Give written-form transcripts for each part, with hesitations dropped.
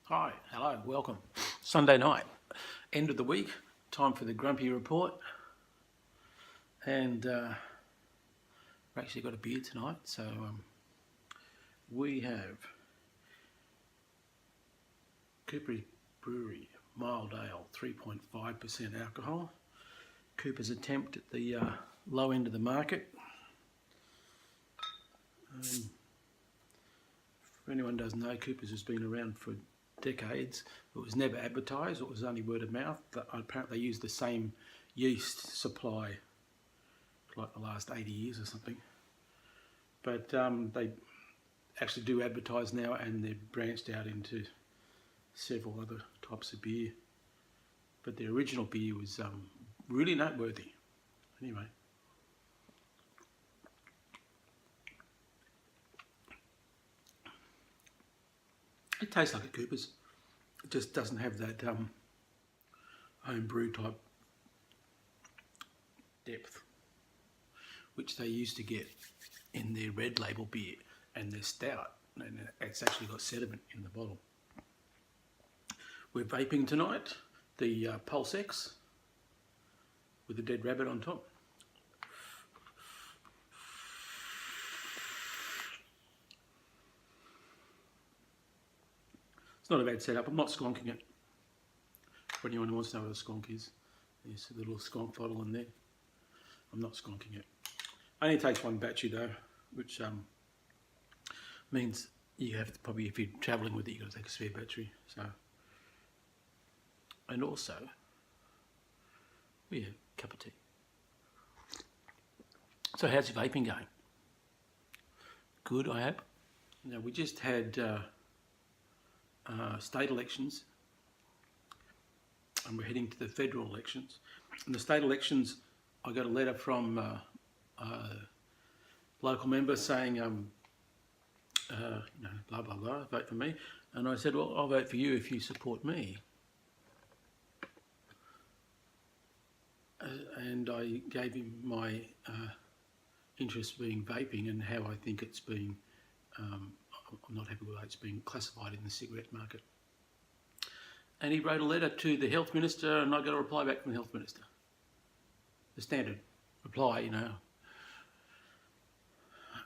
Hi, hello, welcome. Sunday night, end of the week, time for the Grumpy Report. And we've actually got a beer tonight, so we have Cooper's Brewery Mild Ale, 3.5% alcohol. Cooper's attempt at the low end of the market. If anyone doesn't know, Cooper's has been around for decades. It was never advertised, it was only word of mouth. Apparently they used the same yeast supply for like the last 80 years or something. But they actually do advertise now, and they've branched out into several other types of beer. But the original beer was really noteworthy. Anyway. It tastes like a Cooper's. It just doesn't have that home brew type depth, which they used to get in their red label beer and their stout. And it's actually got sediment in the bottle. We're vaping tonight, the Pulse X with a dead rabbit on top. It's not a bad setup. I'm not skonking it. For anyone who wants to know what a skonk is, there's a little skonk bottle in there. I'm not skonking it. Only takes one battery though, which means you have to probably, if you're travelling with it, you've got to take a spare battery. So, and also, we have a cup of tea. So how's your vaping going? Good, I hope. Now we just had state elections, and we're heading to the federal elections. In the state elections, I got a letter from a local member saying, blah, blah, blah, vote for me. And I said, well, I'll vote for you if you support me. And I gave him my interest being vaping and how I think it's been, I'm not happy with how it's been classified in the cigarette market. And he wrote a letter to the health minister, and I got a reply back from the health minister. The standard reply,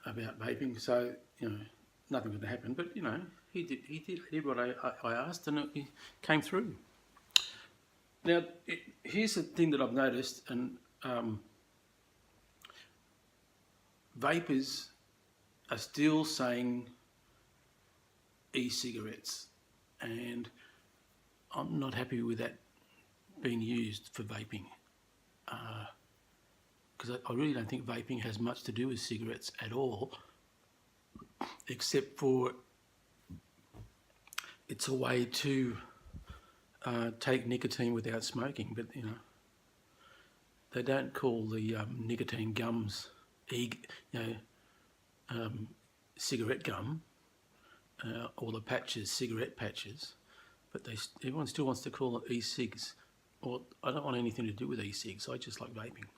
about vaping. So, nothing going to happen. But, he did what I asked, and it came through. Now, here's the thing that I've noticed, and vapers are still saying e-cigarettes, and I'm not happy with that being used for vaping, because I really don't think vaping has much to do with cigarettes at all, except for it's a way to take nicotine without smoking. But they don't call the nicotine gums cigarette gum, or the patches cigarette patches, but everyone still wants to call it e-cigs. Or I don't want anything to do with e-cigs. I just like vaping.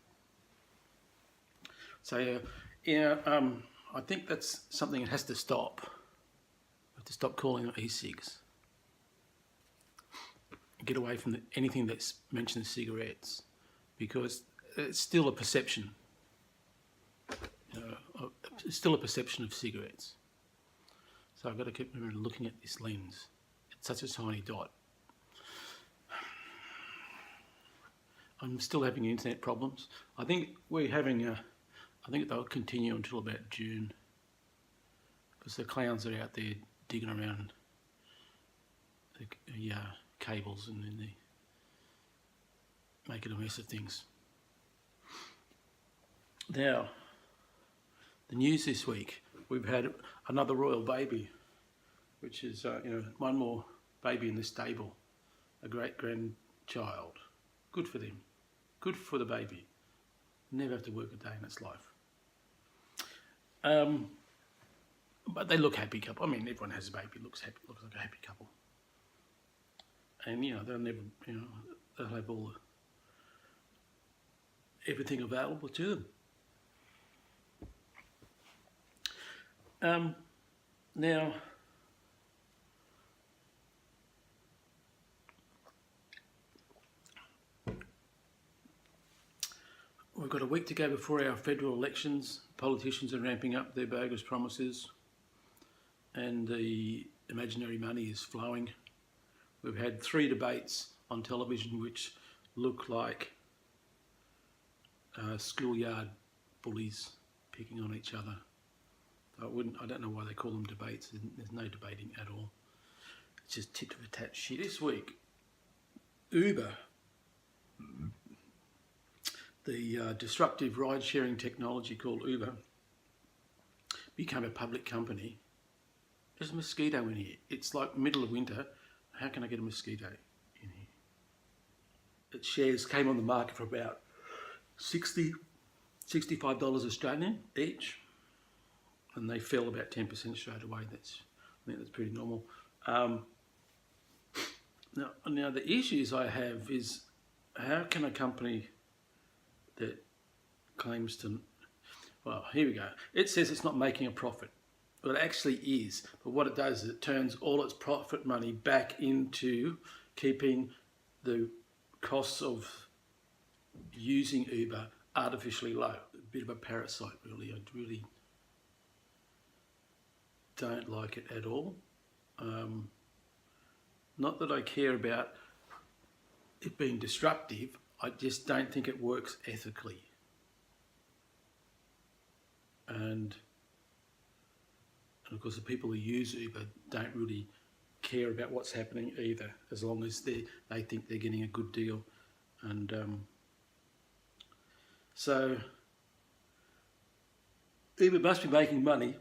So I think that's something that has to stop. We have to stop calling it e-cigs. Get away from anything that mentions cigarettes, because it's still a perception. It's still a perception of cigarettes. So I've got to keep looking at this lens. It's such a tiny dot. I'm still having internet problems. I think we're having I think they'll continue until about June, because the clowns are out there digging around the cables, and then they making a mess of things. Now, the news this week, we've had another royal baby, which is one more baby in the stable, a great grandchild. Good for them, good for the baby. Never have to work a day in its life. But they look happy couple. I mean, everyone has a baby, looks like a happy couple. And they'll never, they'll have everything available to them. Now, got a week to go before our federal elections. Politicians are ramping up their bogus promises and the imaginary money is flowing. We've had 3 debates on television which look like schoolyard bullies picking on each other. I don't know why they call them debates. There's no debating at all. It's just tit for tat shit. This week, Uber, the disruptive ride-sharing technology called Uber, became a public company. There's a mosquito in here. It's like middle of winter. How can I get a mosquito in here? Its shares came on the market for about $65 Australian each, and they fell about 10% straight away. I think that's pretty normal. Now the issues I have is, how can a company that claims to, well, here we go. It says it's not making a profit. Well, it actually is. But what it does is it turns all its profit money back into keeping the costs of using Uber artificially low. A bit of a parasite, really. I really don't like it at all. Not that I care about it being disruptive, I just don't think it works ethically. And of course the people who use Uber don't really care about what's happening either, as long as they think they're getting a good deal. And so Uber must be making money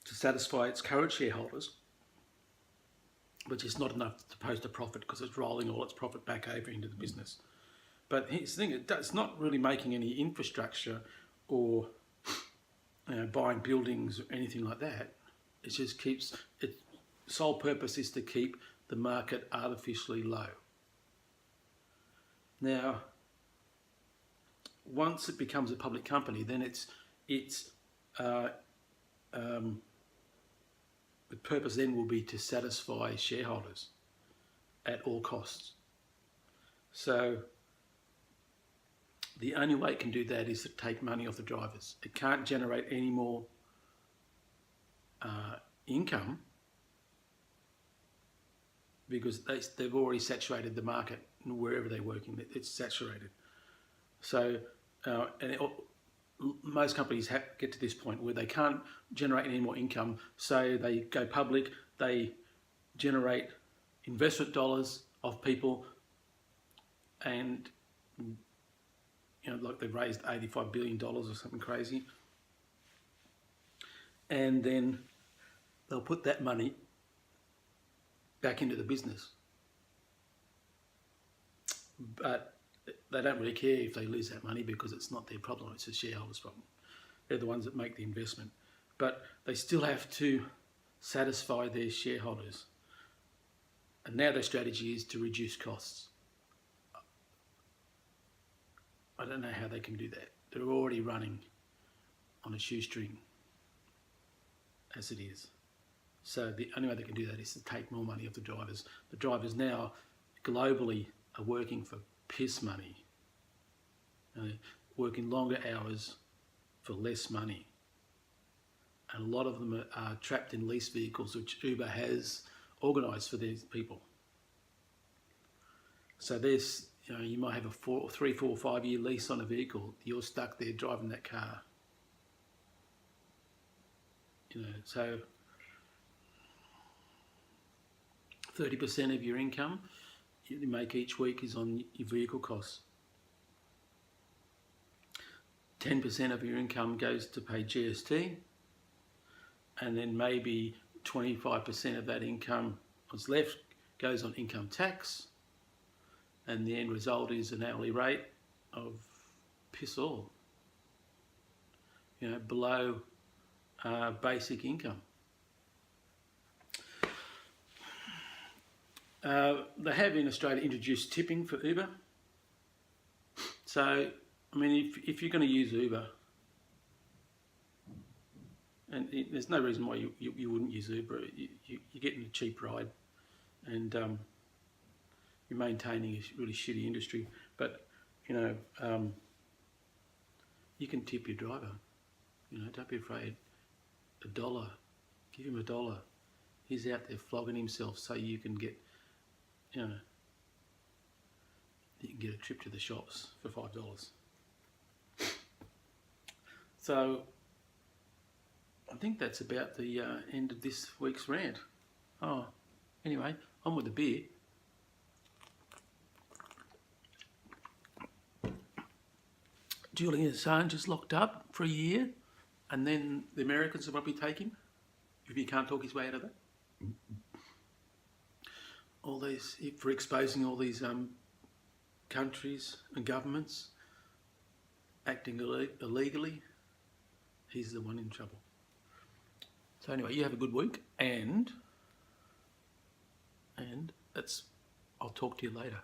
to satisfy its current shareholders, which is not enough to post a profit because it's rolling all its profit back over into the business. But here's the thing, it's not really making any infrastructure or buying buildings or anything like that. It just keeps, its sole purpose is to keep the market artificially low. Now, once it becomes a public company, then the purpose then will be to satisfy shareholders at all costs. So the only way it can do that is to take money off the drivers. It can't generate any more income because they've already saturated the market wherever they're working. It's saturated. So most companies get to this point where they can't generate any more income, so they go public, they generate investment dollars off people, and like they've raised $85 billion or something crazy, and then they'll put that money back into the business. But they don't really care if they lose that money because it's not their problem, it's the shareholders' problem. They're the ones that make the investment. But they still have to satisfy their shareholders. And now their strategy is to reduce costs. I don't know how they can do that. They're already running on a shoestring as it is. So the only way they can do that is to take more money off the drivers. The drivers now globally are working for piss money, working longer hours for less money, and a lot of them are trapped in lease vehicles which Uber has organised for these people. So there's, you might have a 3, 4, 5 year lease on a vehicle. You're stuck there driving that car. So 30% of your income you make each week is on your vehicle costs. 10% of your income goes to pay GST, and then maybe 25% of that income what's left goes on income tax, and the end result is an hourly rate of piss all, below basic income. They have in Australia introduced tipping for Uber. So, I mean, if you're going to use Uber, and there's no reason why you wouldn't use Uber, you're getting a cheap ride, and you're maintaining a really shitty industry. But, You can tip your driver. You know, don't be afraid. $1. Give him $1. He's out there flogging himself so you can get, you know, you can get a trip to the shops for $5. So I think that's about the end of this week's rant. Oh, anyway, on with the beer. Julian Assange is locked up for a year, and then the Americans will probably take him if he can't talk his way out of it. All these, for exposing all these countries and governments acting illegally, he's the one in trouble. So anyway, you have a good week, and I'll talk to you later.